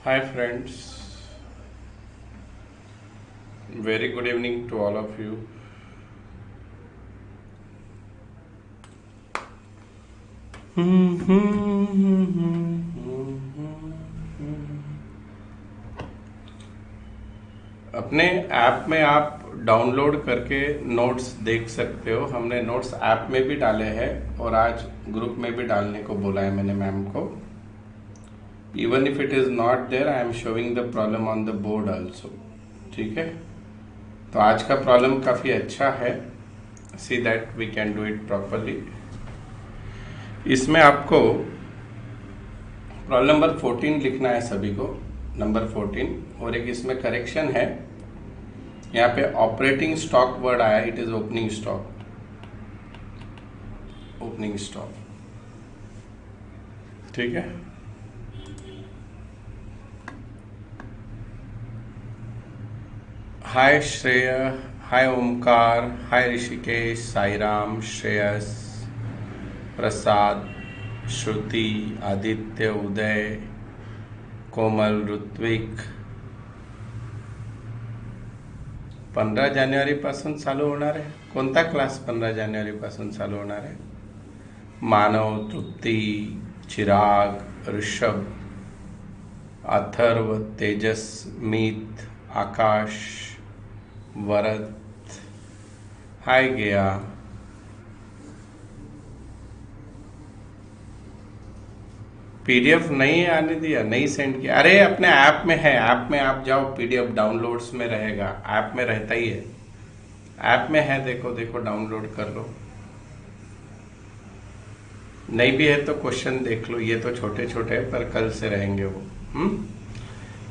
Hi friends, very good evening to all of you. अपने app में आप download करके नोट्स देख सकते हो। हमने नोट्स ऐप में भी डाले हैं और आज ग्रुप में भी डालने को बोला है मैंने मैम को। Even if it is not there I am showing the problem on the board also. ठीक है, तो आज का प्रॉब्लम काफ़ी अच्छा है। See that we can do it properly. इसमें आपको प्रॉब्लम नंबर 14 लिखना है सभी को, नंबर 14। और एक इसमें करेक्शन है, यहाँ पे ऑपरेटिंग स्टॉक वर्ड आया, it is opening stock. Opening stock, ठीक है। हाय श्रेय, हाय ओमकार, हाय ऋषिकेश, साईराम, श्रेयस, प्रसाद, श्रुति, आदित्य, उदय, कोमल, ऋत्विक। 15 जानेवारी पासून चालू होणार आहे। कोणता क्लास 15 जानेवारी पासून चालू होणार आहे? मानव, तृप्ती, चिराग, ऋषभ, अथर्व, तेजस, मीत, आकाश, वरद, हाय गया। पीडीएफ नहीं आने दिया, नहीं सेंड किया। अरे अपने ऐप में है, ऐप में आप जाओ, पीडीएफ डाउनलोड्स में रहेगा, ऐप में रहता ही है। ऐप में है, देखो देखो, डाउनलोड कर लो। नहीं भी है तो क्वेश्चन देख लो, ये तो छोटे छोटे हैं पर कल से रहेंगे वो।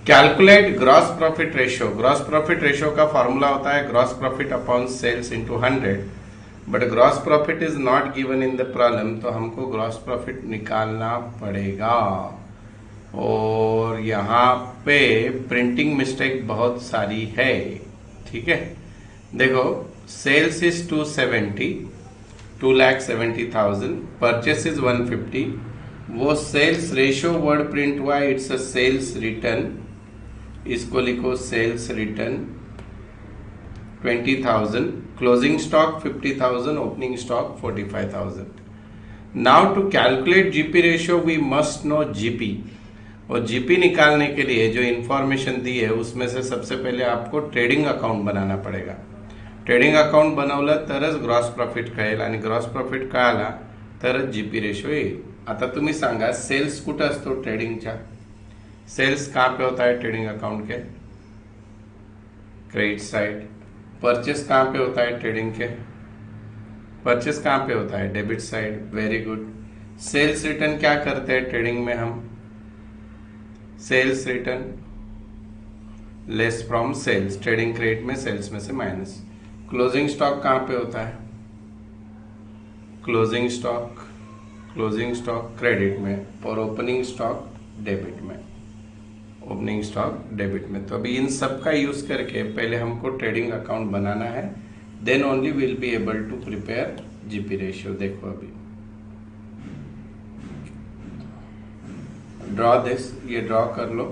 Calculate gross profit ratio. Gross profit ratio का फॉर्मूला होता है gross profit upon sales into 100, but gross profit is not given in the problem, तो हमको ग्रॉस प्रॉफिट निकालना पड़ेगा। और यहाँ पे प्रिंटिंग मिस्टेक बहुत सारी है, ठीक है। देखो, सेल्स इज 270, 2,70,000, परचेस इज 150। वो सेल्स रेशियो वर्ड प्रिंट हुआ, इट्स अ सेल्स रिटर्न, इसको लिखो sales return 20,000, closing stock 50,000, opening stock 45,000। Now to calculate GP ratio we must know GP. और जीपी निकालने के लिए जो इंफॉर्मेशन दी है उसमें से सबसे पहले आपको ट्रेडिंग अकाउंट बनाना पड़ेगा। ट्रेडिंग अकाउंट बनवलं तरच ग्रॉस प्रॉफिट कळेल, आणि ग्रॉस प्रॉफिट कळाला तरच जीपी रेशियो येईल। आता तुम्ही सांगा, सेल्स कुठं असतो ट्रेडिंगच्या? सेल्स कहाँ पे होता है ट्रेडिंग अकाउंट के? Credit side. परचेस कहाँ पे होता है ट्रेडिंग के? परचेस कहाँ पे होता है? Debit side. Very good. Sales return क्या करते हैं ट्रेडिंग में हम? Sales return less from sales, trading credit में सेल्स में से माइनस। क्लोजिंग स्टॉक कहाँ पे होता है? Closing stock, closing stock credit में, और ओपनिंग स्टॉक डेबिट में। ओपनिंग स्टॉक डेबिट में। तो अभी इन सब का यूज करके पहले हमको ट्रेडिंग अकाउंट बनाना है, then only will be able to prepare GP ratio. देखो अभी ड्रॉ दिस, ये ड्रॉ कर लो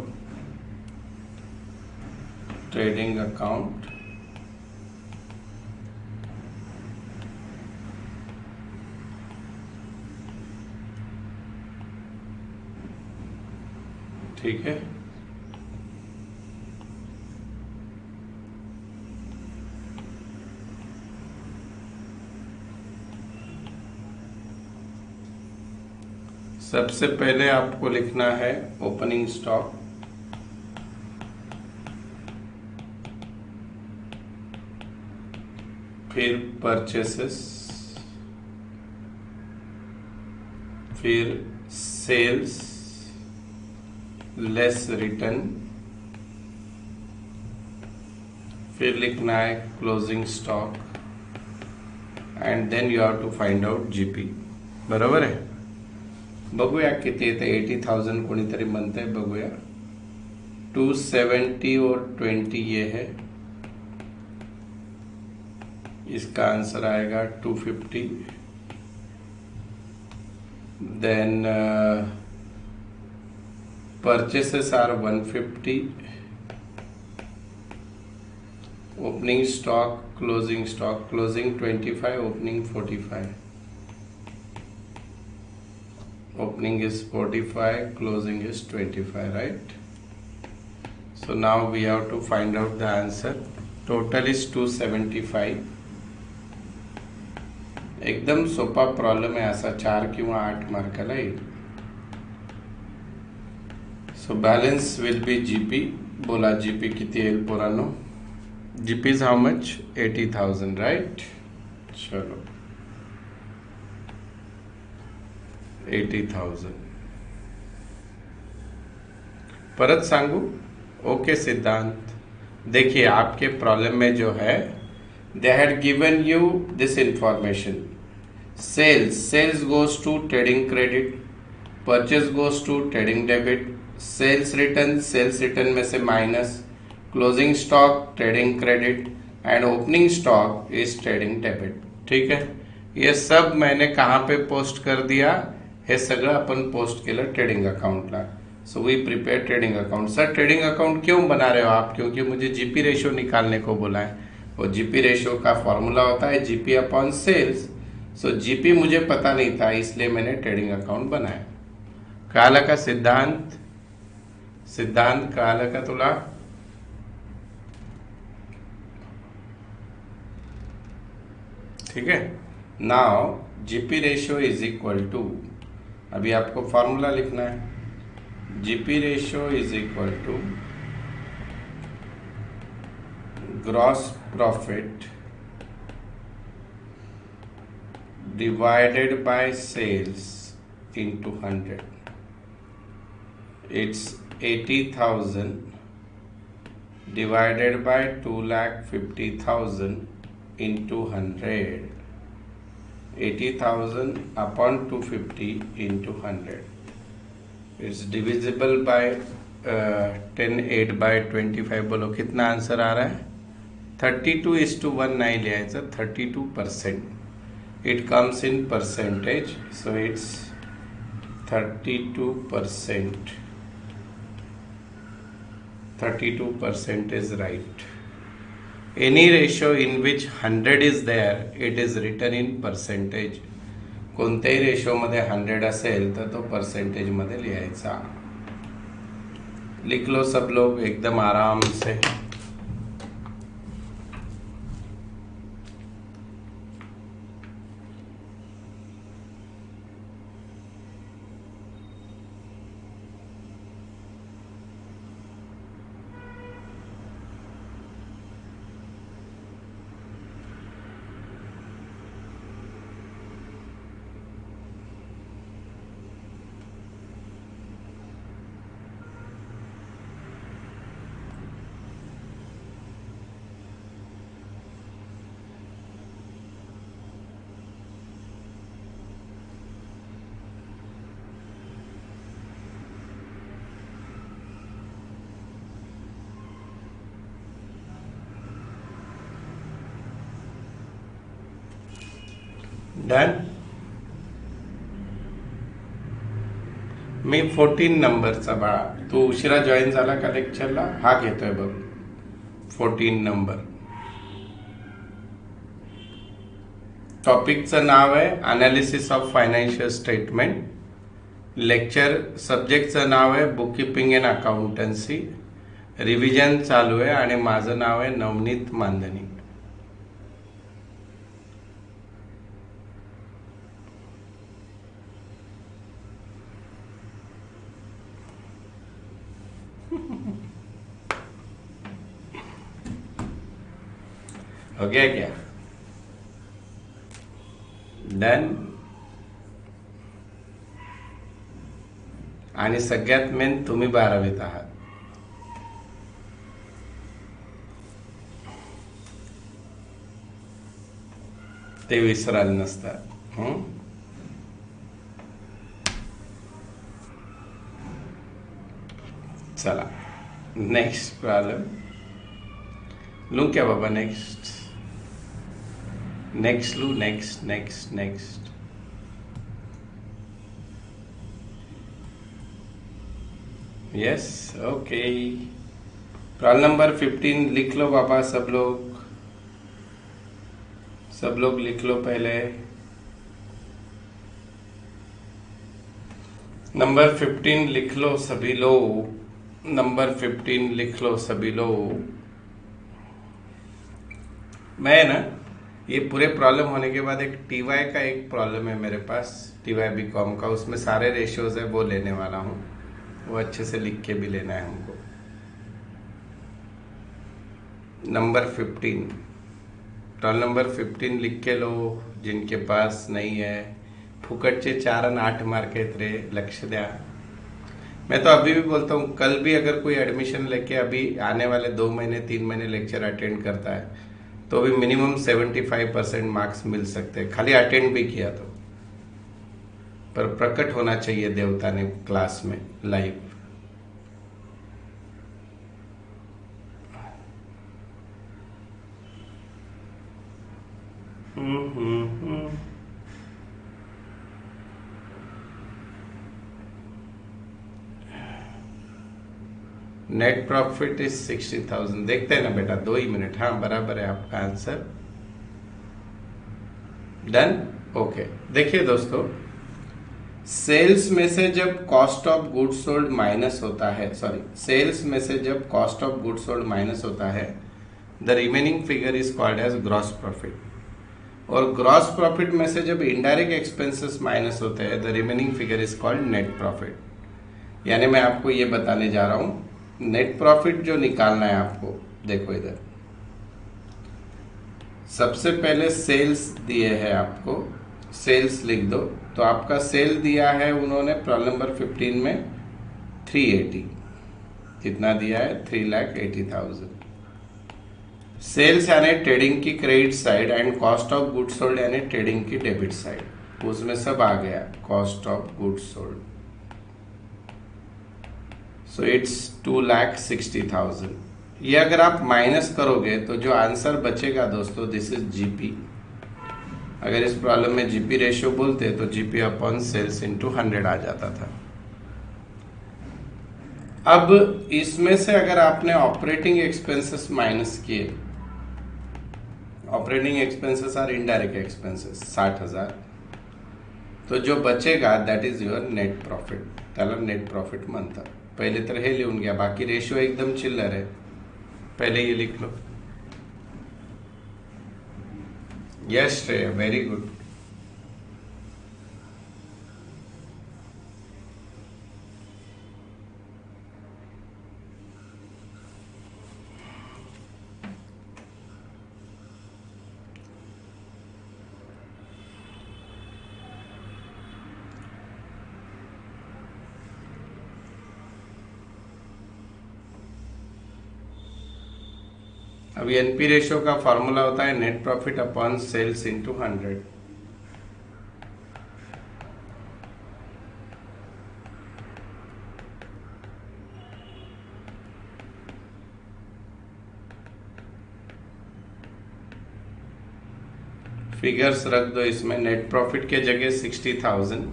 ट्रेडिंग अकाउंट। ठीक है, सबसे पहले आपको लिखना है ओपनिंग स्टॉक, फिर परचेसेस, फिर सेल्स लेस रिटर्न, फिर लिखना है closing stock, and then you have to find out GP. बरोबर आहे? बघूया किती येते। 80,000 कोणीतरी म्हणते, बघूया। 270 और 20 ये है, इसका आंसर आएगा 250। Then purchases are 150, opening stock, closing 25, opening 45. Opening is 45, closing is 25, right? So now we have to find out the answer. Total is 275. एकदम सोपा प्रॉब्लेम आहे, असा 4 किंवा 8 मार्काला येईल. सो बॅलन्स विल बी जीपी. बोला जीपी किती येईल पोरांनो? GP is how much? 80,000, right? चलो 80,000. परत सांगू? ओके सिद्धांत, देखिए आपके प्रॉब्लम में जो है, they had given you this information. Sales goes to trading credit, purchase goes to trading debit, sales return में से minus, closing stock trading credit and opening stock is trading debit. ठीक है, ये सब मैंने कहाँ पे पोस्ट कर दिया? हे सगळं आपण पोस्ट केलं ट्रेडिंग अकाउंटला. So we prepare trading account. Sir trading account क्यों बना रहे हो आप? क्योंकि मुझे जीपी रेशियो निकालने को बोला है, और जीपी रेशियो का फॉर्मूला होता है जीपी अपॉन सेल्स. सो जीपी मुझे पता नहीं था, इसलिए मैंने ट्रेडिंग अकाउंट बनाया. कळालं का सिद्धांत? सिद्धांत कळालं का तुला? ठीक है. Now GP ratio is equal to, अभी आपको फॉर्मूला लिखना है. GP ratio is equal to gross profit divided by sales into 100. It's 80,000 divided by 2,50,000 into 100. 80,000 upon 250 into 100. It's divisible by 10, 8 by 25. बोलो कितना आंसर आ रहा है? 32:1 नहीं लिहायचं, 32%. It comes in percentage, so it's 32%. 32% is right. Any ratio in which 100 is there, it is written in percentage. कोणत्याही ratio मध्ये 100 असेल तर तो परसेंटेज मध्ये लिहायचा. लिख लो सब लोग एकदम आराम से. डन. मी 14 नंबरचा बाळा, तू उशिरा जॉईन झाला का लेक्चरला? हा घेतोय बघ 14 नंबर. टॉपिकचं नाव आहे analysis of financial statement. Lecture सब्जेक्टचं नाव आहे bookkeeping and accountancy. Revision चालू आहे आणि माझं नाव आहे नवनीत मानधनी. हो गया क्या? डन. आणि सगळ्यात मेन तुम्ही 12वीत आहात. ते विसरायला नसतं. चला नेक्स्ट प्रॉब्लेम लू क्या बाबा? नेक्स्ट लू. Next yes, okay. Problem number 15 लिख लो बाबा, सब लोग लिख लो पहले। नंबर 15 लिख लो सभी लोग, नंबर 15 लिख लो सभी लोग। मैं ना ये पूरे प्रॉब्लम होने के बाद एक टीवाई का एक प्रॉब्लम है मेरे पास, टीवाई बीकॉम का, उसमें सारे रेशियोज है वो लेने वाला हूँ, वो अच्छे से लिख के भी लेना है हमको। नंबर 15, रोल नंबर 15 लिख के लो जिनके पास नहीं है। फुकटचे 4 आणि 8 मार्क आहेत रे, लक्ष द्या। मैं तो अभी भी बोलता हूँ, कल भी अगर कोई एडमिशन लेके अभी आने वाले 2 महीने 3 महीने लेक्चर अटेंड करता है तो भी मिनिमम 75% मार्क्स मिल सकते हैं, खाली अटेंड भी किया तो। पर प्रकट होना चाहिए देवता ने क्लास में लाइव। Net profit is 60,000। देखते हैं ना बेटा, 2 ही मिनट। हाँ बराबर है आपका आंसर। Done, okay. देखिए दोस्तों, सेल्स में से जब cost of goods sold minus होता है, सॉरी, सेल्स में से जब cost of goods sold minus होता है, the remaining figure is called as gross profit. और ग्रॉस प्रॉफिट में से जब इनडायरेक्ट एक्सपेंसेस माइनस होते हैं, the remaining figure is called net profit. यानी मैं आपको ये बताने जा रहा हूं, नेट प्रॉफिट जो निकालना है आपको, देखो इधर सबसे पहले सेल्स दिए हैं आपको, सेल्स लिख दो। तो आपका सेल दिया है उन्होंने प्रॉब्लम नंबर 15 में 380, कितना दिया है? 3,80,000। सेल्स यानी ट्रेडिंग की credit side and cost of goods sold यानी ट्रेडिंग की डेबिट साइड, उसमें सब आ गया cost of goods sold. So it's 2,60,000। ये अगर आप माइनस करोगे तो जो आंसर बचेगा दोस्तों, दिस इज जीपी। अगर इस प्रॉब्लम में जीपी रेशियो बोलते तो जीपी अपॉन सेल्स इंटू 100 आ जाता था। अब इसमें से अगर आपने ऑपरेटिंग एक्सपेंसेस माइनस किए, operating expenses are indirect expenses 60,000, तो जो बचेगा that is your net profit, त्याला नेट प्रॉफिट म्हणतात। पहले तर हे लिहून घ्या, बाकी रेशियो एकदम चिल्लर है, पहले ये लिख लो। Yes Shreya, very good. अब एनपी रेशियो का फॉर्मूला होता है net profit upon sales into 100। Figures रख दो इसमें, नेट प्रॉफिट के जगह 60,000,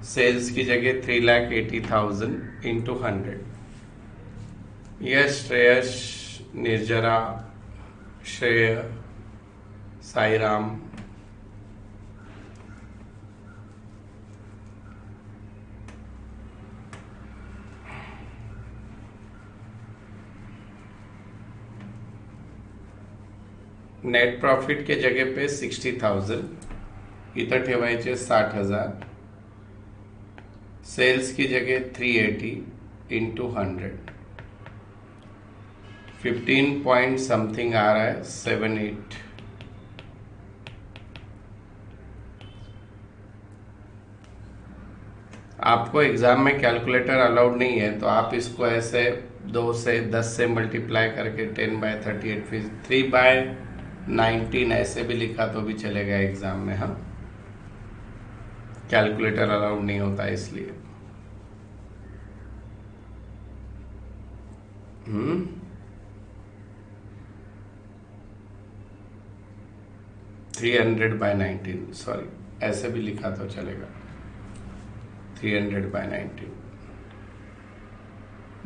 सेल्स की जगह 3,80,000 इंटू 100। यश, श्रेयस, निर्जरा, श्रेय, साईराम, नेट प्रॉफिट के जगह पे 60,000, इथं ठेवायचे 60,000, सेल्स की जगह 380 इंटू 100, 15 पॉइंट समथिंग आ रहा है, 78। आपको एग्जाम में कैलकुलेटर अलाउड नहीं है तो आप इसको ऐसे 2 से 10 से मल्टीप्लाई करके 10/38 फिर 3/19 ऐसे भी लिखा तो भी चलेगा एग्जाम में। हाँ, कैलकुलेटर अलाउड नहीं होता इसलिए। 300/19, सॉरी, ऐसे भी लिखा तो चलेगा, 300/19।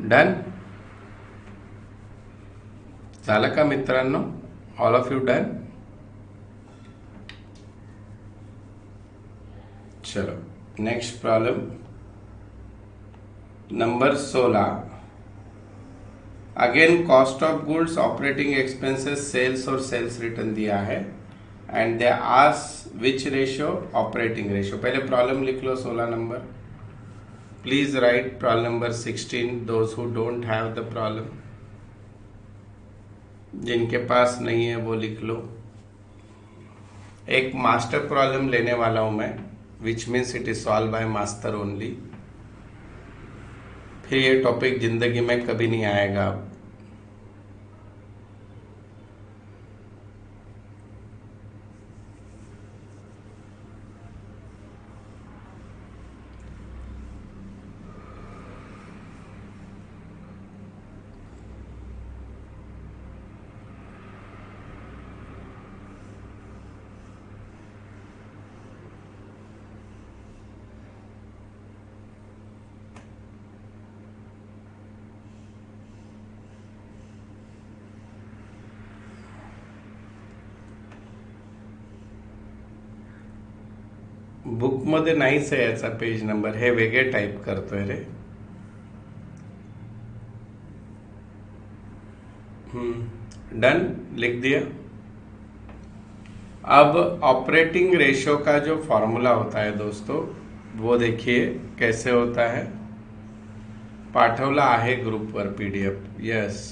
डन झालं का मित्रांनो? All of you done? चलो next problem number 16। Again cost of goods, operating expenses, sales और सेल्स रिटर्न दिया है and they ask which ratio? Operating ratio. पहले प्रॉब्लम लिख लो 16 number. Please write problem number 16 those who don't have the problem. जिनके पास नहीं है वो लिख लो। एक मास्टर प्रॉब्लम लेने वाला हूं मैं, which means it is solve by master only. फिर ये टॉपिक जिंदगी में कभी नहीं आएगा। बुक मध्ये नाहीच आहे याचा पेज नंबर, हे वेगळे टाइप करतोय रे। डन लिख दिया। अब ऑपरेटिंग रेशियो का जो फॉर्मूला होता है दोस्तों, वो देखिए कैसे होता है। पाठवला आहे ग्रुपवर पीडीएफ। यस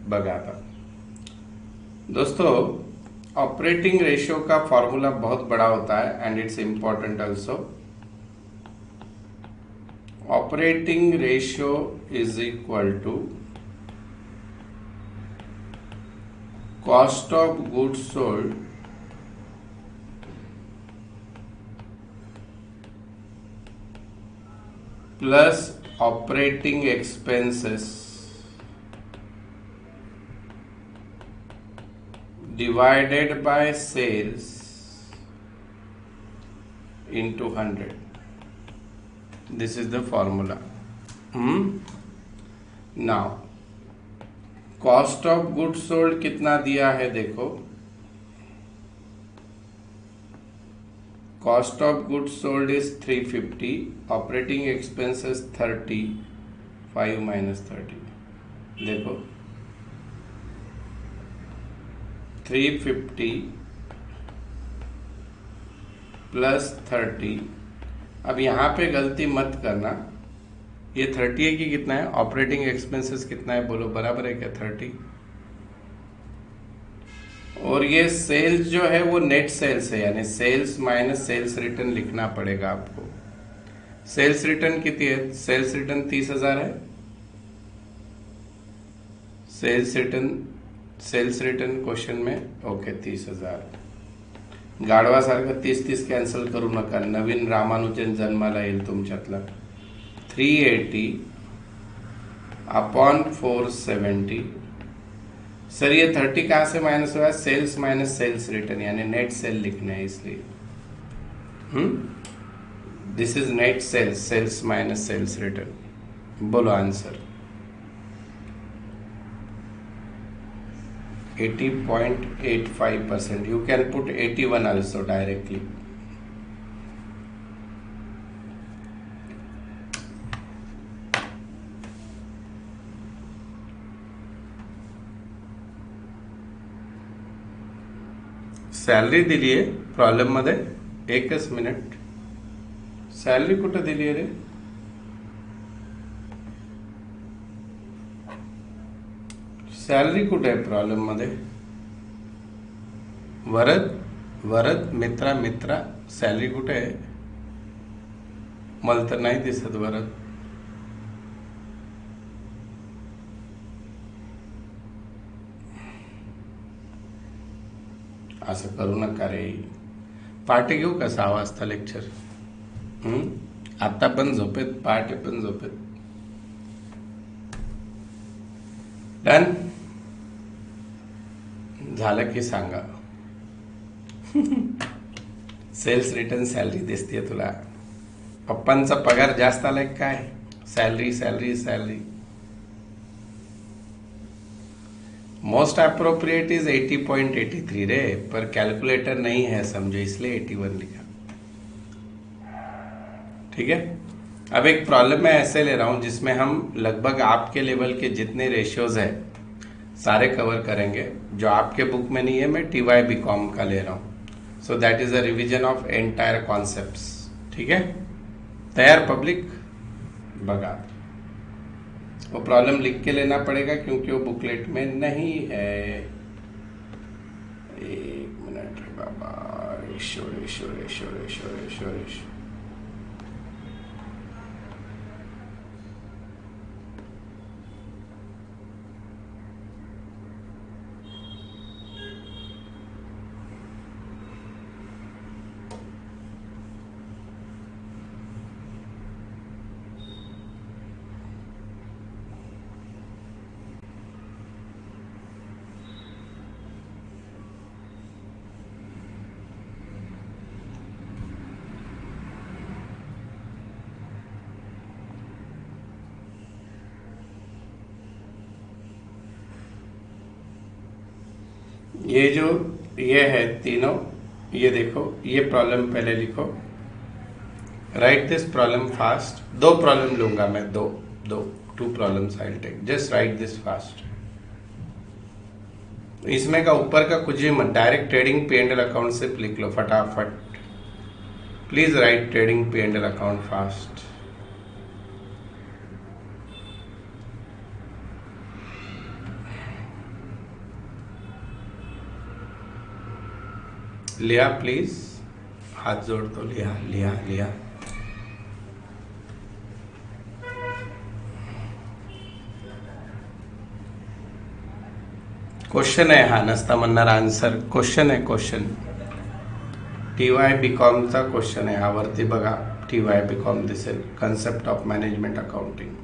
बघा आता दोस्तों, ऑपरेटिंग रेशियो का फॉर्मूला बहुत बड़ा होता है and it's important also. Operating ratio is equal to cost of goods sold plus operating expenses divided by sales into 100. This is the formula. Now cost of goods sold कितना दिया है देखो। cost of goods sold is 350, operating expenses 30, 5 minus 30 देखो 350 plus 30। अब यहाँ पे गलती मत करना, ये 30 है कि कितना है? ऑपरेटिंग एक्सपेंसेस कितना है बोलो, बराबर है क्या 30? और ये सेल्स जो है वो नेट सेल्स है, यानी सेल्स माइनस सेल्स रिटर्न लिखना पड़ेगा आपको। सेल्स रिटर्न कितनी है? सेल्स रिटर्न 30,000 है। सेल्स रिटर्न क्वेश्चन में ओके 30,000। गाढवा सारखं 30 कॅन्सल करू नका, नवीन रामानुजन जन्माला येईल तुमच्यातला। 380 अपॉन 470। सर ये 30 कहाँ से माइनस हुआ? सेल्स माइनस सेल्स रिटर्न, यानी नेट सेल लिखना है इसलिए। This is net sales, sales minus sales return. बोलो answer. 80.85%. You can put 81 also directly. Salary दिली आहे प्रॉब्लेम मध्ये, एकच मिनिट। सॅलरी कुठे दिली आहे रे? सॅलरी कुठे आहे प्रॉब्लेम मध्ये? वरद मित्रा सॅलरी कुठे आहे? मला तर नाही दिसत वरद। असं करू नका रे। पहाटे घेऊ का 6 वाजता लेक्चर? आता पण झोपेत, पहाटे पण झोपेत। डन झालं की सांगा। सेल्स रिटर्न सॅलरी दिसते तुला? पप्पांचा पगार जास्त आलाय काय? Salary salary salary. Most appropriate is 80.83 रे, पर कैलकुलेटर नहीं है समझो, इसलिए 81 लिखा। ठीक है, अब एक प्रॉब्लम मैं ऐसे ले रहा हूं जिसमें हम लगभग आपके लेवल के जितने रेशियोज है सारे कवर करेंगे। जो आपके बुक में नहीं है मैं TY BCom का ले रहा हूं। So that is a revision of entire concepts. ठीक है, तैयार पब्लिक? बगा वो प्रॉब्लम लिख के लेना पड़ेगा क्योंकि वो बुकलेट में नहीं है। एक मिनट रे बाबा, ईश्वर ईश्वर ईश्वर ईश्वर ईश्वर ईश्वर। ये जो ये है तीनों, ये देखो, ये प्रॉब्लम पहले लिखो। Write this problem fast. दो प्रॉब्लम लूंगा मैं, दो दो two problems I will take. Just write this fast. इसमें का ऊपर का कुछ भी मत, डायरेक्ट ट्रेडिंग P&L अकाउंट से लिख लो फटाफट। Please right trading P&L account fast. लिया प्लीज, हाथ जोड़ दो। लिया लिया लिया। क्वेश्चन आहे हा, नसता म्हणणार आन्सर। क्वेश्चन आहे, क्वेश्चन TY BComचा क्वेश्चन आहे हा। वरती बघा TY BCom दिसेल, concept of management accounting.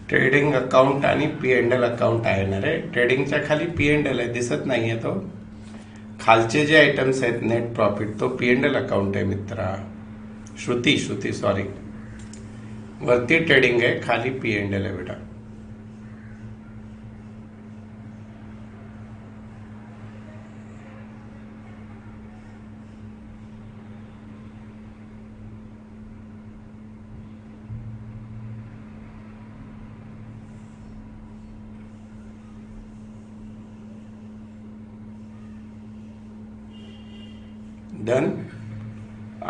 Trading account आणि P&L अकाउंट आहे ना रे। ट्रेडिंगच्या खाली P&L आहे, दिसत नाहीये तो। खालचे जे आयटम्स आहेत नेट प्रॉफिट, तो P&L अकाउंट आहे मित्रा। श्रुती श्रुती सॉरी, वरती ट्रेडिंग आहे, खाली P&L आहे बेटा। डन.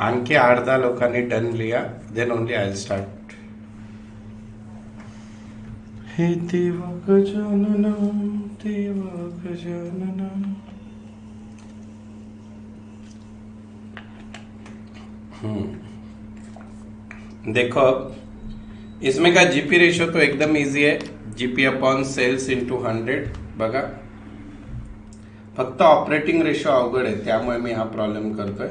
आणखी 8-10 लोकांनी डन लिहा, then only I will start. हे देवा गजाननम देवा गजाननम. देखो अब इसमें का जीपी रेशो तो एकदम इजी है. GP upon sales into 100. बघा, फक्त ऑपरेटिंग रेशो अवघड आहे, त्यामुळे मी हा प्रॉब्लेम करतोय.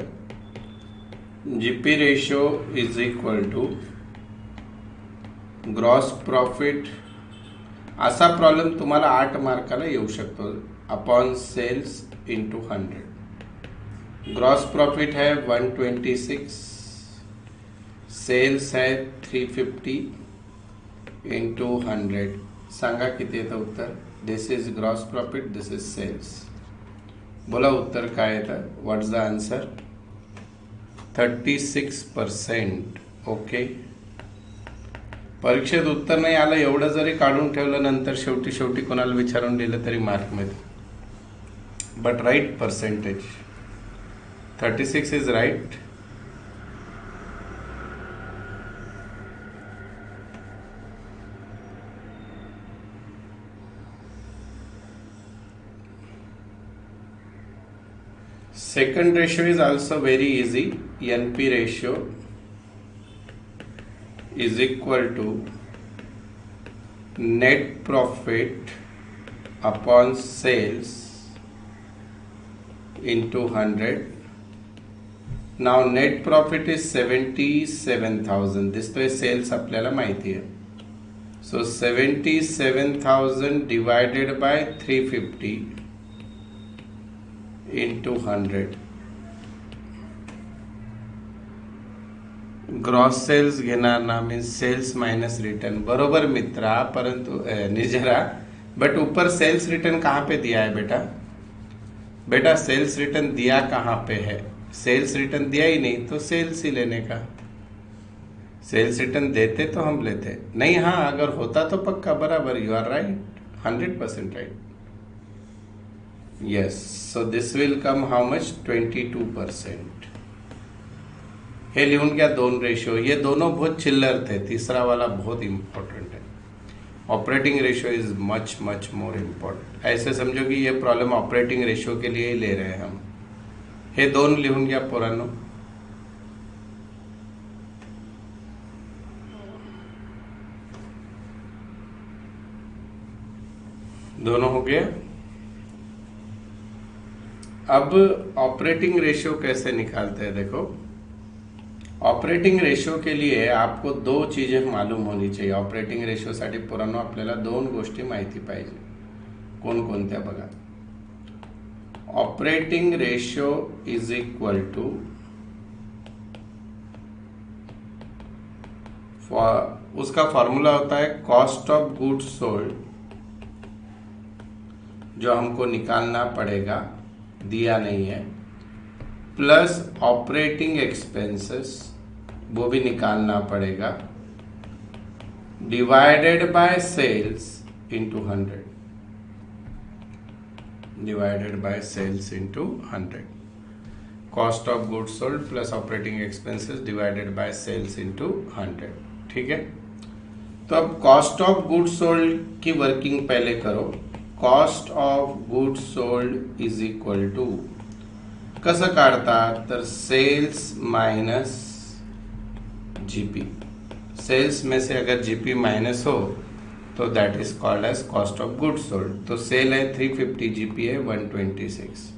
GP ratio is equal to gross profit. असा प्रॉब्लेम तुम्हाला 8 मार्काला येऊ शकतो. Upon sales into 100. Gross profit है 126, सेल्स है 350 इंटू 100. सांगा किती येतं उत्तर. This is gross profit, this is sales. बोला उत्तर काय येतं. What's the answer. 36%. ओके. परीक्षेत उत्तर नाही आलं एवढं जरी काढून ठेवलं, नंतर शेवटी कोणाला विचारून दिलं तरी मार्क मिळेल. But right percentage 36 is right. Second ratio is also very easy. NP ratio is equal to net profit upon sales into 100. Now net profit is 77,000. This तो सेल्स आपल्याला माहिती आहे. So 77,000 divided by 350 into 100. Gross sales घेणार ना, means sales minus return. बरोबर मित्रा, परंतु निजरा, बट ऊपर सेल्स रिटर्न कहाँ पे दिया है बेटा. बेटा सेल्स रिटर्न दिया कहाँ पे है. सेल्स रिटर्न दिया ही नहीं तो सेल्स ही लेने का. सेल्स रिटर्न देते तो हम लेते नहीं. हाँ, अगर होता तो पक्का बराबर. You are right, 100% right. Yes. So this will come how much. 22%. हे लिहून घ्या 2 रेशो. ये दोनों बहुत चिल्लर थे, तीसरा वाला बहुत इंपॉर्टेंट है. Operating ratio is much much more important. ऐसे समझो कि ये प्रॉब्लम ऑपरेटिंग रेशो के लिए ही ले रहे हैं हम. हे 2 लिहून घ्या पोरांनो. दोनों हो गया. अब ऑपरेटिंग रेशियो कैसे निकालते हैं. देखो, ऑपरेटिंग रेशियो के लिए आपको 2 चीजें मालूम होनी चाहिए. ऑपरेटिंग रेशियो साठी पोरांनो आपल्याला 2 गोष्टी माहिती पाहिजे. कोणकोणत्या बघा. Operating ratio is equal to उसका फॉर्मूला होता है कॉस्ट ऑफ गुड्स सोल्ड, जो हमको निकालना पड़ेगा, दिया नहीं है, प्लस ऑपरेटिंग एक्सपेंसेस, वो भी निकालना पड़ेगा, divided by sales into 100. Divided by sales into 100. Cost of goods sold plus operating expenses divided by sales into 100. ठीक है. तो अब कॉस्ट ऑफ गुड्स सोल्ड की वर्किंग पहले करो. Cost of goods sold is equal to कसं काढतात तर सेल्स माइनस जीपी. सेल्स में से अगर जीपी माइनस हो तो that is called as cost of goods sold. तो सेल है 350, जीपी है 126.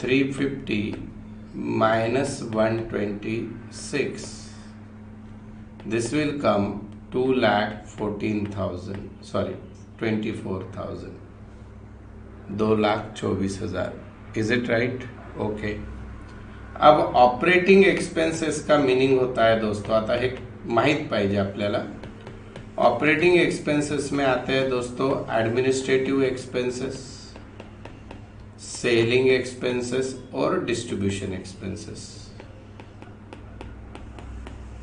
350 minus 126, this will come 2,14,000, sorry 24,000, 2,24,000. Is it right. Okay. अब ऑपरेटिंग एक्सपेंसेस का मीनिंग होता है दोस्तों, आता है माहित पाहिजे आपल्याला. ऑपरेटिंग एक्सपेंसेस में आते हैं दोस्तों एडमिनिस्ट्रेटिव एक्सपेंसेस, सेलिंग एक्सपेंसेस और distribution expenses.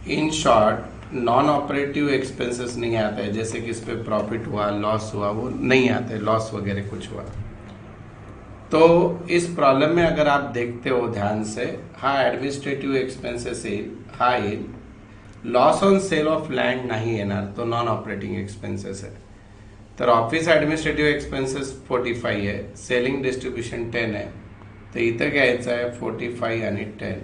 In short non operative expenses नहीं आते हैं, जैसे कि इस पे प्रॉफिट हुआ, लॉस हुआ, वो नहीं आते. लॉस वगैरह कुछ हुआ. तो इस प्रॉब्लम में अगर आप देखते हो ध्यान से, हा ॲडमिनिस्ट्रेटिव्ह एक्सपेन्सेस येईल, हा येईल, loss on sale of land नाही येणार, तो नॉन ऑपरेटिंग एक्सपेन्सेस आहे. तर ऑफिस ॲडमिनिस्ट्रेटिव्ह एक्सपेन्सेस 45 आहे, सेलिंग डिस्ट्रीब्युशन 10 आहे, तर इथं घ्यायचं आहे 45 आणि 10.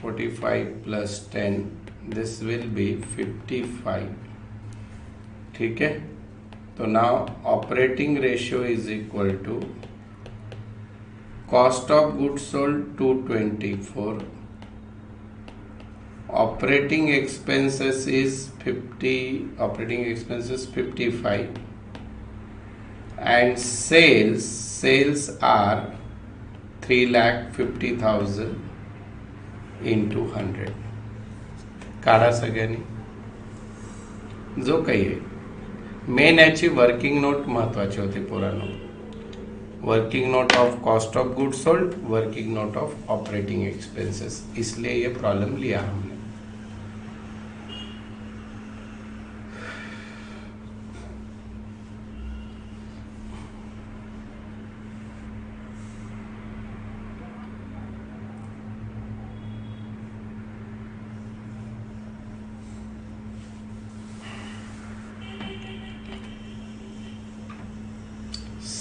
45 प्लस 10, दिस विल बी 55. ठीक है. तो now operating ratio is equal to cost of goods sold 224, operating expenses is 50, operating expenses 55, and sales are 3,50,000 into 100. काढा सगळ्यांनी जो काही आहे. मेन याची वर्किंग नोट महत्वाची होती पोरांनो. Working note of cost of goods sold, working note of operating expenses, इसलिए ये प्रॉब्लम लिया हमने.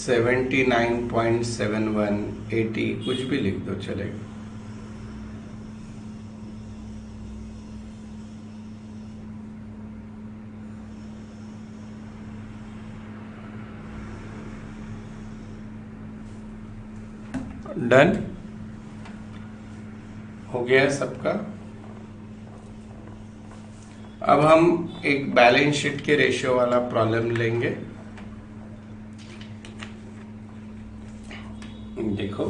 $79.71, 80, कुछ भी लिख दो चलेगा. डन हो गया सबका. अब हम एक बैलेंस शीट के रेशियो वाला प्रॉब्लम लेंगे. देखो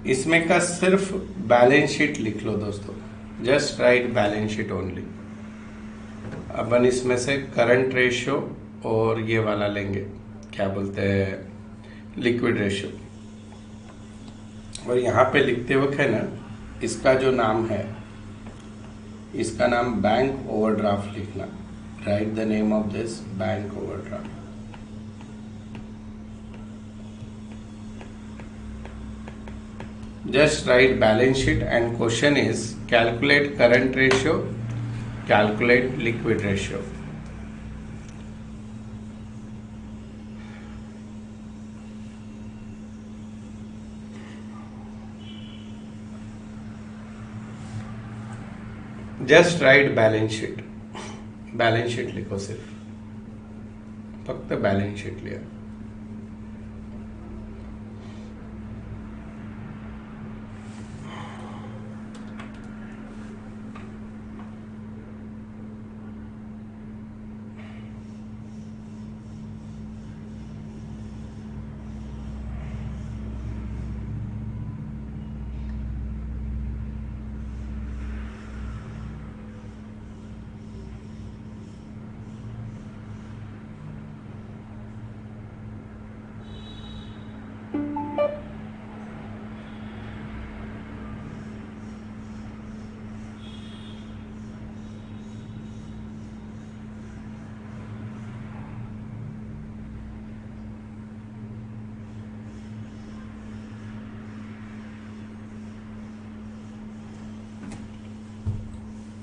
इसमें का सिर्फ बैलेंस शीट लिख लो दोस्तों. Just write balance sheet only. अपन इसमें से करंट रेशियो और ये वाला लेंगे, क्या बोलते हैं, लिक्विड रेशियो. और यहाँ पे लिखते वक्त है ना, इसका जो नाम है, इसका नाम बैंक ओवरड्राफ्ट लिखना. Right the name of this bank overdraft. Just write balance sheet and question is calculate current ratio, calculate liquid ratio. Just write balance sheet. Balance sheet लिखो, सिर्फ फक्त बैलेंस शीट लिया.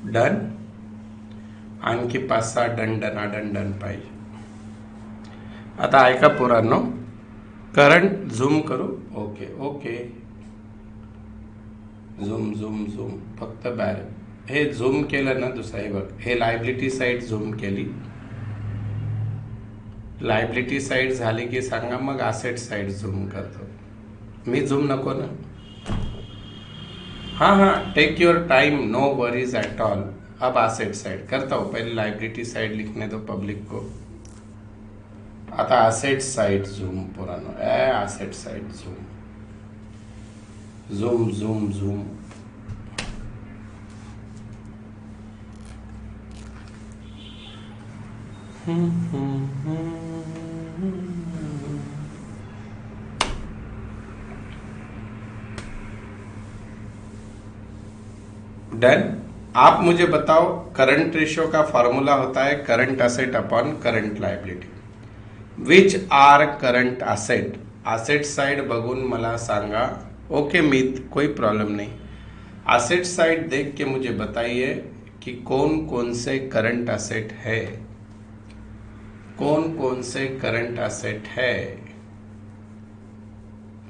डन. आणखी 5-6 done पाहिजे. आता ऐका पोरांनो, करंट झूम करू. ओके ओके, झूम झूम झूम. फक्त हे झूम केलं ना, दुसरा बघ, हे लायबिलिटी साईड झूम केली. लायबिलिटी साईड झाली की सांगा, मग असेट साईड झूम करतो. मी झूम नको ना. हाँ, take your time, no worries at all. अब एसेट साइड करता हूँ, पहले लाइबिलिटी साइड लिखने दो पब्लिक को. आता ॲसेट साईड झूम पोरांनो, ॲसेट साईड झूम झूम झूम झूम. डन. आप मुझे बताओ, करंट रेशियो का फॉर्मूला होता है current asset upon current liability. Which are current asset. Asset side बघून मला सांगा. ओके मीत, कोई प्रॉब्लम नहीं. असेट साइड देख के मुझे बताइए कि कौन कौन से करंट असेट है, कौन कौन से करंट असेट है,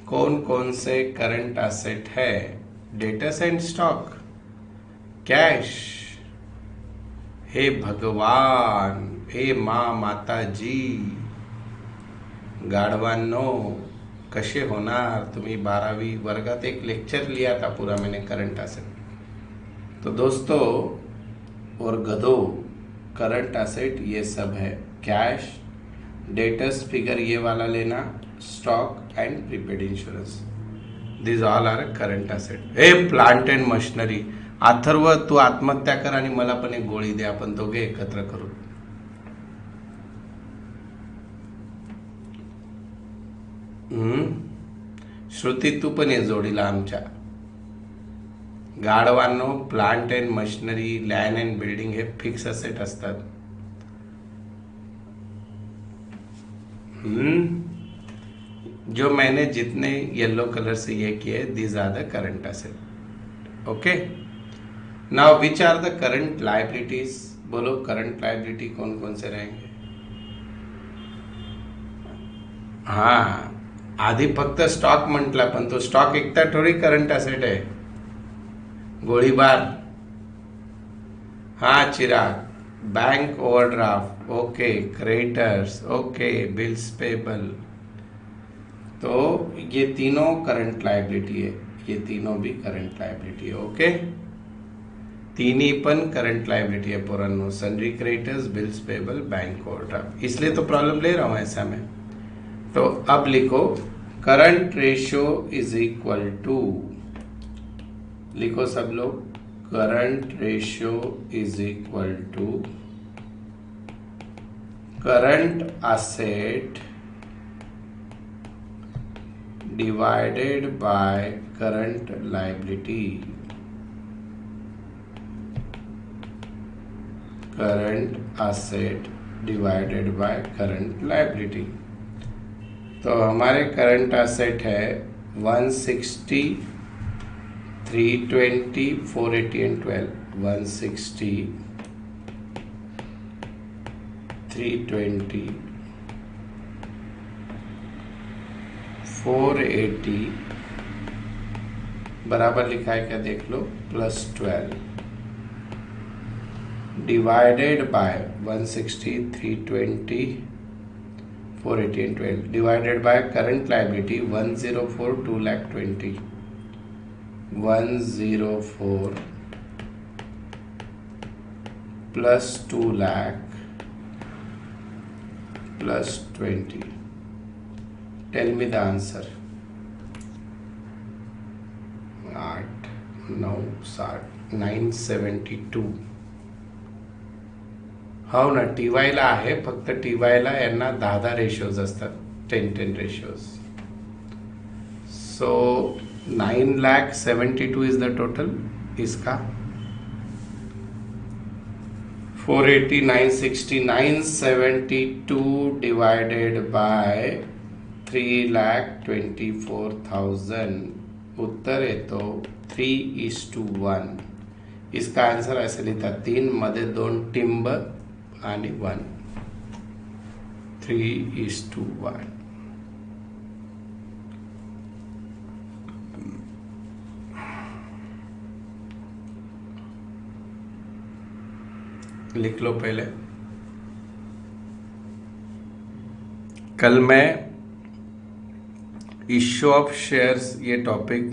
कौन कौन से करंट असेट है. Debtors and stock, cash. हे भगवान, हे माँ माता जी, गाढवांनो कसे होणार. तुम्ही 12वीं वर्गात एक लेक्चर लिया था पूरा मैंने करंट असेट. तो दोस्तों और गधों, करंट असेट ये सब है. कैश, डेटर्स फिगर ये वाला लेना, stock and prepaid insurance, this all are current asset. हे प्लांट एंड मशिनरी. अथर्व तू आत्महत्या कर आणि मला पण एक गोळी दे, आपण दोघे एकत्र करू. श्रुती तू पण ये जोडीला आमच्या. गाढवांनो, plant and machinery, land and building हे फिक्स असेट असतात. जो मैंने जितने येलो कलर से ये किए, these are the current asset. Okay. Now which are the current liabilities. बोलो करंट लायबिलिटी कौन कौन से रहेंगे. हाँ, आधी फक्त स्टॉक म्हटला, पण तो स्टॉक एकटा थोडी करंट असेट आहे. गोळीबार. हाँ Chirag. Bank overdraft, okay. Creditors, okay. Bills payable. तो ये तीनों करंट लायबिलिटी है, ये तीनों भी करंट लायबिलिटी है. ओके. तीनही पण करंट लायबिलिटी है पोरांनो. Sundry creditors, bills payable, bank overdraft. इसलिए तो प्रॉब्लम ले रहा हूं ऐसा मैं. तो अब लिखो current ratio is equal to, लिखो सब लोग, current ratio is equal to current asset divided by current liability. Current asset divided by current liability. तो हमारे करंट असेट है 160, 320, 480 एंड 12. 160, 320, 480 बराबर लिखा है क्या देख लो, plus 12 divided by 160, 320, 480 and 12 divided by current liability 104, 2,20,000. 104 plus 2 lakh plus 20. Tell me the answer. 8, 9, 972. हो ना, टीवायला आहे, फक्त टीवायला यांना 10 रेशियोज असतात, 10 ratios. So 9,72,000 is the total इसका. 480, 960, 972 डिवाइडेड बाय 3,24,000. उत्तर येतो 3:1. इसका आंसर ऐसे लिहिता, 3 मध्ये 2 टिंब आणि 1. 3:1. लिख लो पहले. कल मैं इश्यू ऑफ शेयर्स ये टॉपिक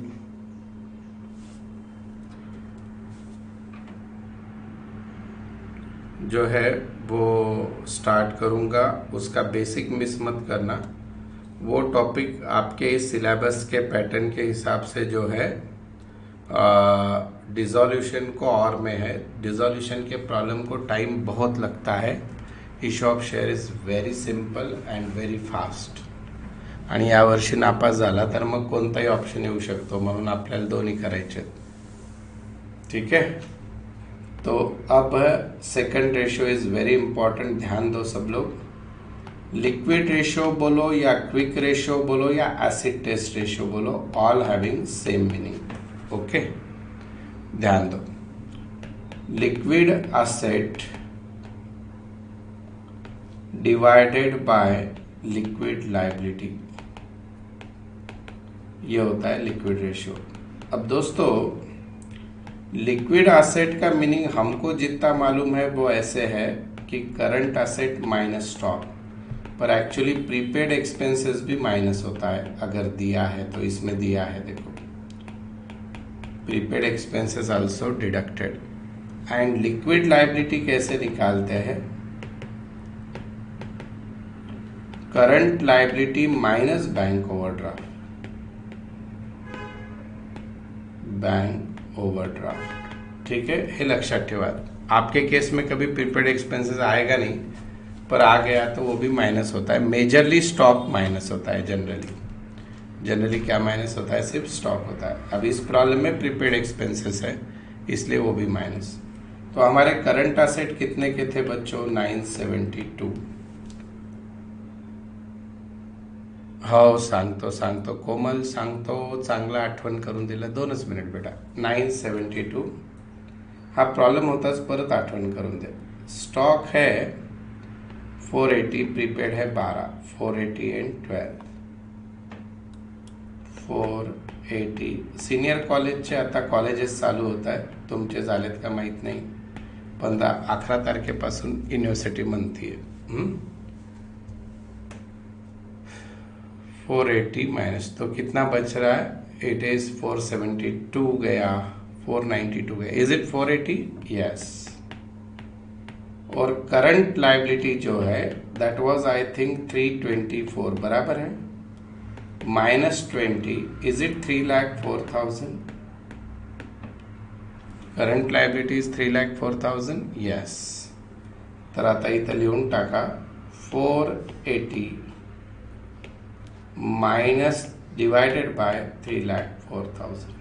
जो है वो स्टार्ट करूँगा, उसका बेसिक मिस मत करना। वो टॉपिक आपके इस सिलेबस के पैटर्न के हिसाब से जो है डिसोल्यूशन को और में है। डिसोल्यूशन के प्रॉब्लम को टाइम बहुत लगता है। हिशोब share is very simple and very fast. आणि यावर्षी नापास झाला तर मग कोणताही ऑप्शन येऊ शकतो, म्हणून आपल्याला दोन्ही करायचे। ठीक है, तो अब second ratio is very important, ध्यान दो सब लोग। लिक्विड रेशियो बोलो या क्विक रेशियो बोलो या एसिड टेस्ट रेशियो बोलो, all having same meaning. Okay, ध्यान दो। Liquid asset divided by liquid liability, ये होता है लिक्विड रेशियो। अब दोस्तों, लिक्विड एसेट का मीनिंग हमको जितना मालूम है वो ऐसे है कि करंट एसेट माइनस स्टॉक, पर एक्चुअली प्रीपेड एक्सपेंसेस भी माइनस होता है अगर दिया है तो। इसमें दिया है, देखो, prepaid expenses also deducted. And liquid liability कैसे निकालते हैं? Current liability minus bank overdraft, bank overdraft. ठीक है, हे लक्षात ठेवा। आपके केस में कभी प्रीपेड एक्सपेंसेस आएगा नहीं, पर आ गया तो वो भी माइनस होता है। मेजरली स्टॉक माइनस होता है जनरली क्या माइनस होता है? सिर्फ स्टॉक होता है। अब इस प्रॉब्लम में प्रीपेड एक्सपेंसेस है, इसलिए वो भी माइनस। तो हमारे करंट एसेट कितने के थे बच्चों? 972। हो, सांगतो कोमल, सांगतो, चांगला आठवण करून दिलं। 2च मिनिट बेटा। 972 हा प्रॉब्लेम होताच, परत आठवण करून दे। स्टॉक है 480, प्रीपेड है 12, 480 एंड 12, 480। सिनियर कॉलेजचे आता कॉलेजेस चालू होत आहे, तुमचे झालेत का माहीत नाही, 11 तारखेपासून युनिव्हर्सिटी म्हणतीये। 480 माइनस, तो कितना बच रहा है? इट इज 472 गया, 492 गया। Is it 480? यस। और करंट लायबिलिटी जो है दैट वाज आई थिंक 324, बराबर है। -20, is it 3,04,000? Current liability is 3,04,000, yes. तर आता इथं लिहून टाका 480 माइनस डिवाइडेड बाय 3,04,000।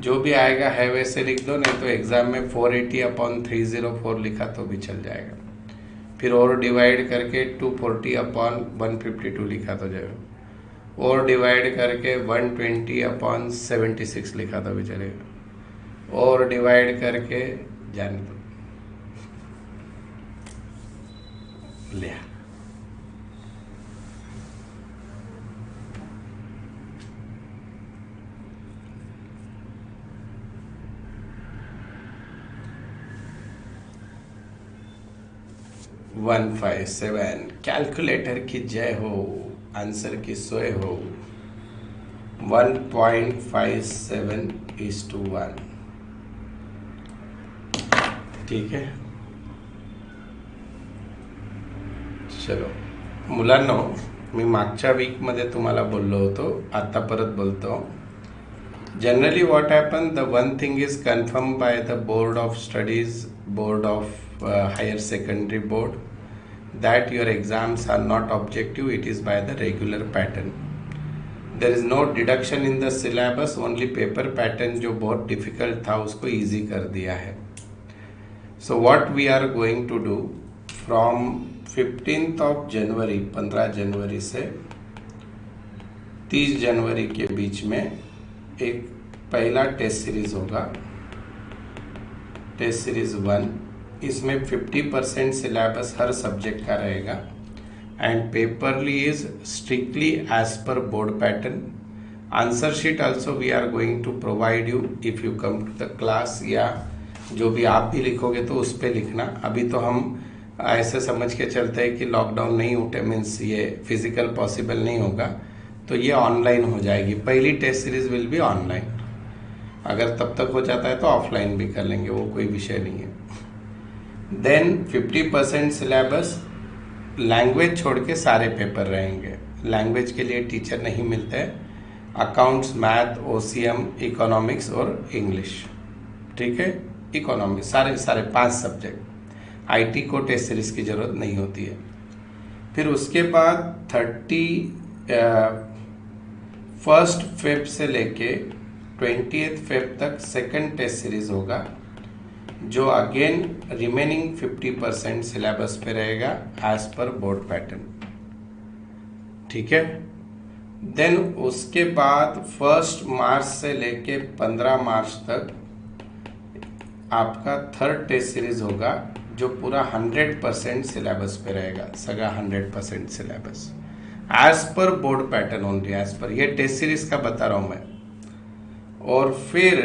जो भी आएगा है वैसे लिख दो, नहीं तो एग्जाम में 480/304 लिखा तो भी चल जाएगा। फिर और डिवाइड करके 240/152 लिखा तो जाएगा, और डिवाइड करके 120/76 लिखा तो भी चलेगा, और डिवाइड करके जाने दो, लिया। वन 157। कैलकुलेटर की जय हो, आंसर की सोए हो। 1.57:1। ठीक है, चलो मुलांनो, मी मागच्या वीकमध्ये तुम्हाला बोललो होतो, आता परत बोलतो। Generally what happen, the one thing is confirm by the board of studies, board of higher secondary board, that your exams are not objective, it is by the regular pattern. There is no deduction in the syllabus, only paper pattern जो बहुत difficult था उसको easy कर दिया है। So what we are going to do from 15th of January, 15 जनवरी से 30 जनवरी के बीच में एक पहला टेस्ट सीरीज होगा, टेस्ट सीरीज 1। इसमें 50% सिलेबस हर सब्जेक्ट का रहेगा, एंड पेपरली is strictly as per board pattern. Answer sheet also we are going to provide you if you come to the class, या जो भी आप भी लिखोगे तो उस पर लिखना। अभी तो हम ऐसे समझ के चलते हैं कि लॉकडाउन नहीं उठे, मीन्स ये फिजिकल पॉसिबल नहीं होगा, तो ये ऑनलाइन हो जाएगी। पहली test series will be online, अगर तब तक हो जाता है तो ऑफलाइन भी कर लेंगे, वो कोई विषय नहीं है। देन 50% सिलेबस, लैंग्वेज छोड़ के सारे पेपर रहेंगे। लैंग्वेज के लिए टीचर नहीं मिलते हैं, अकाउंट्स, मैथ, ओसीएम, इकोनॉमिक्स और इंग्लिश, ठीक है। इकोनॉमिक्स सारे सारे 5 सब्जेक्ट। आईटी को टेस्ट सीरीज की ज़रूरत नहीं होती है। फिर उसके बाद 31 फेब से लेके 20 फेब तक सेकंड टेस्ट सीरीज होगा, जो अगेन रिमेनिंग 50% सिलेबस पे रहेगा एज पर बोर्ड पैटर्न, ठीक है। देन उसके बाद 1 मार्च से लेके 15 मार्च तक आपका थर्ड टेस्ट सीरीज होगा, जो पूरा 100% सिलेबस पे रहेगा, सगा 100% syllabus as per board pattern only, as per ये टेस्ट सीरीज का बता रहा हूं मैं। और फिर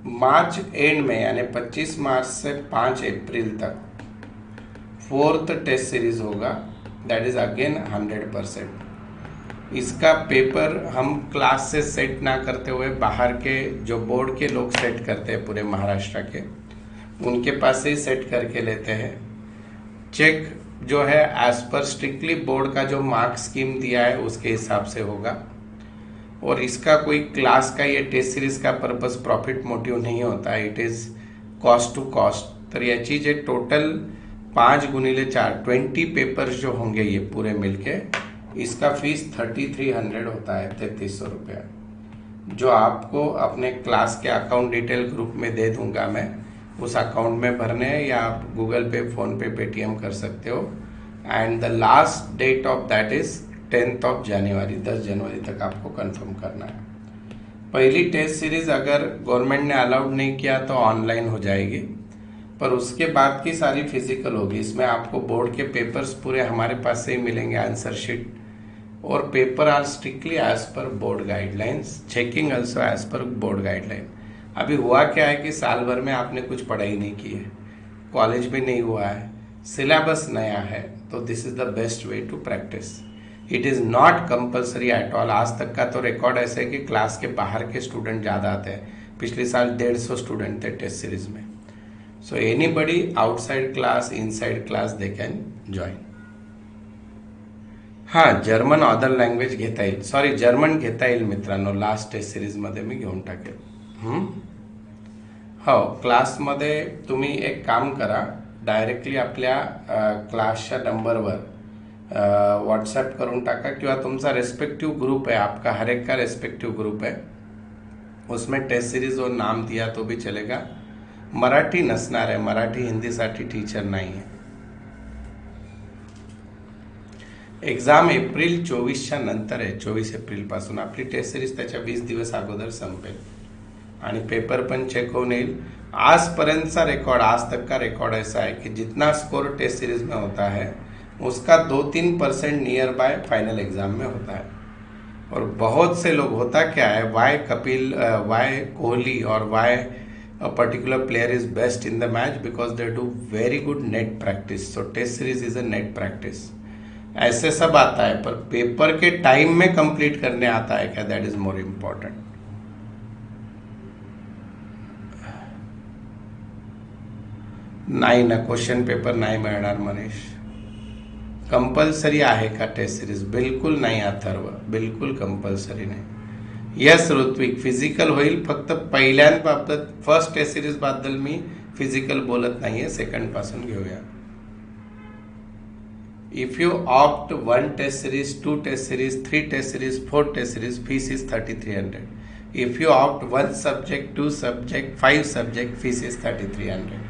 मार्च एंड में यानी 25 मार्च से 5 अप्रैल तक फोर्थ टेस्ट सीरीज होगा, दैट इज अगेन 100%। इसका पेपर हम क्लास से सेट ना करते हुए बाहर के जो बोर्ड के लोग सेट करते हैं पूरे महाराष्ट्र के, उनके पास से ही सेट करके लेते हैं। चेक जो है एज पर स्ट्रिक्टली बोर्ड का जो मार्क स्कीम दिया है उसके हिसाब से होगा। और इसका कोई क्लास का ये टेस्ट सीरीज का पर्पस प्रॉफिट मोटिव नहीं होता है, it is cost to cost. तर याची जे टोटल 5x4 20 पेपर्स जो होंगे ये पूरे मिलके, इसका फीस 3300 होता है, 3300 रुपया, जो आपको अपने क्लास के अकाउंट डिटेल ग्रुप में दे दूंगा मैं। उस अकाउंट में भरने हैं या आप गूगल पे, फोन पे, पेटीएम कर सकते हो। And the last date of that is 10 January, 10 जनवरी तक आपको कंफर्म करना है। पहली टेस्ट सीरीज अगर गवर्नमेंट ने अलाउड नहीं किया तो ऑनलाइन हो जाएगी, पर उसके बाद की सारी फिजिकल होगी। इसमें आपको बोर्ड के पेपर्स पूरे हमारे पास से ही मिलेंगे, आंसर शीट, और paper are strictly as per board guidelines, checking also as per board guideline. अभी हुआ क्या है कि साल भर में आपने कुछ पढ़ाई नहीं की है, कॉलेज भी नहीं हुआ है, सिलेबस नया है, तो this is the best way to practice. It is not compulsory at all. आज तक का तो रिकॉर्ड ऐसे है कि क्लास के बाहर के स्टूडेंट ज़्यादा आते हैं। पिछले साल 150 स्टूडेंट थे टेस्ट सीरीज में। So anybody outside class, inside class, they can join. हां, जर्मन अदर लँग्वेज घेता येईल, सॉरी जर्मन घेता येईल मित्रांनो, लास्ट टेस्ट सिरीजमध्ये मी घेऊन टाकेल। हो, क्लासमध्ये तुम्ही एक काम करा, डायरेक्टली आपल्या क्लासच्या नंबरवर व्हाट्सएप करून टाका, किंवा तुमचा रेस्पेक्टिव ग्रुप है, आपका हर एक का रेस्पेक्टिव ग्रुप है, उसमें टेस्ट सीरीज और नाम दिया तो भी चलेगा। मराठी नसणार आहे, मराठी हिंदीसाठी टीचर नाही आहे। एक्झाम एप्रिल 24च्या नंतर आहे, 24 एप्रिल पासून आपली टेस्ट सीरीज त्याच्या 20 दिवस अगोदर संपेल आणि पेपर पण चेक होऊन येईल। आजपर्यंतचा रिकॉर्ड, आज तक का रिकॉर्ड ऐसा है कि जितना स्कोर टेस्ट सीरीज में होता है उसका 2-3% नियर बाय फाइनल एग्जाम में होता है। और बहुत से लोग, होता क्या है, वाई कपिल, वाई कोहली और why a particular player is best in the match, because they do very good net practice. So test series is a net practice. ऐसे सब आता है, पर पेपर के टाइम में कंप्लीट करने आता है क्या, दैट इज मोर इम्पॉर्टंट। नाही ना, क्वेश्चन पेपर नाही मिळणार मनीष। कंपल्सरी आहे का टेस्ट सिरीज? बिलकुल नाही अथर्व, बिलकुल कंपल्सरी नाही। यस ऋत्विक, फिजिकल होईल, फक्त पहिल्यांबाबत फर्स्ट टेस्ट सिरीज बद्दल मी फिजिकल बोलत नाहीये, सेकंड पासून घेऊया। If you opt 1 test series, 2 test series, 3 test series, 4 test series, fees is 3300। If you opt 1 subject, 2 subject, 5 subject, fees is 3300।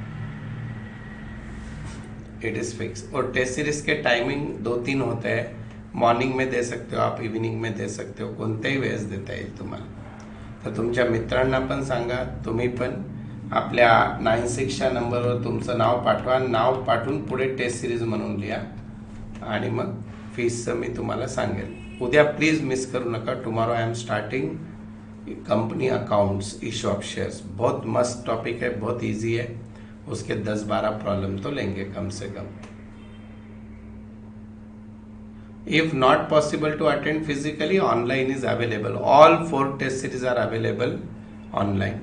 It is fix. और test series के timing 2-3 होते हैं, morning में दे सकते हो आप, इव्हिनिंग में दे सकते हो, कोणत्याही वेळेस देता येईल तुम्हाला। तर तुमच्या मित्रांना पण सांगा, तुम्ही पण आपल्या 96च्या नंबरवर तुमचं नाव पाठवा, नाव पाठवून पुढे टेस्ट सीरीज म्हणून लिहा आणि मग फीसचं मी तुम्हाला सांगेल। उद्या प्लीज मिस करू नका, tomorrow I am starting company accounts, issue of shares. बहुत मस्त टॉपिक है, बहुत ईजी है, उसके 10-12 प्रॉब्लम तो लेंगे कम से कम। If not possible to attend physically, online is available, all 4 test series are available online.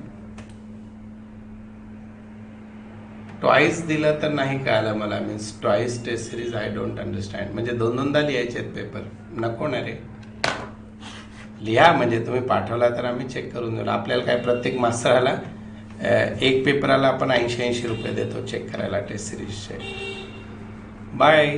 Twice दिलं तर नाही कळालं मला. Means twice test series I don't understand. म्हणजे दोनदा लिहायचे आहेत पेपर. नको ना रे, लिहा. म्हणजे तुम्ही पाठवला तर आम्ही चेक करून देऊ. आपल्याला काय प्रत्येक मास्तराला एक पेपराला आपण 80-80 रुपये देतो चेक करायला टेस्ट सिरीजचे. बाय.